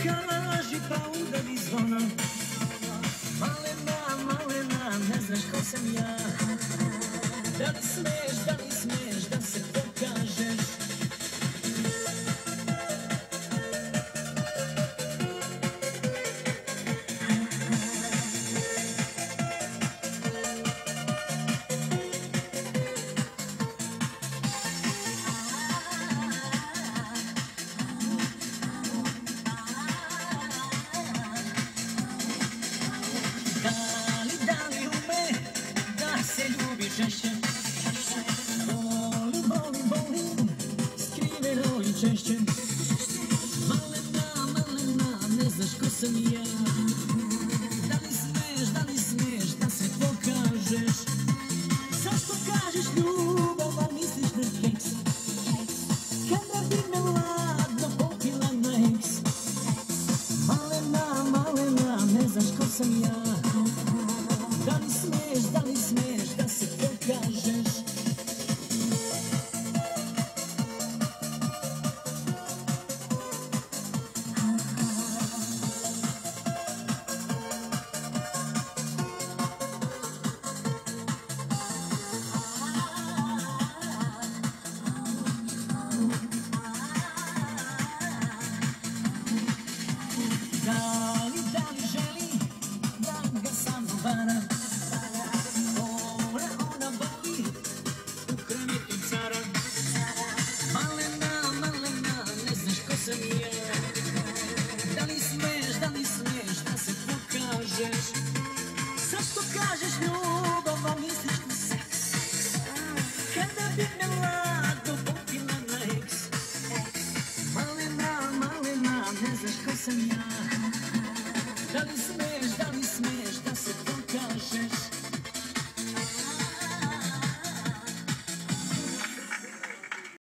kaži pa udari zvona. Malena, malena, ne znaš ko sam ja. Da li smeš da se pokažeš? Da li ume da se ljubi žešće? Volim, skriveno i češće. Malena, malena, ne znaš ko sam ja. Da li smeš da se pokažeš? Zašto kažeš ljubav, a misliš na keks? Kada bi me ladno popila na eks? Malena, malena, ne znaš ko sam ja. Da li smeš da se pokažeš? Da li želi da ga sa mnom vara? Ona voli u kremitu cara. Malena, malena, ne znaš ko sam ja. Da li smeš da se pokažeš? Zašto kažeš ljubav, a misliš na seks? Kada bi me ladno popila na eks? Malena, malena, ne znaš ko sam ja. Da li smeš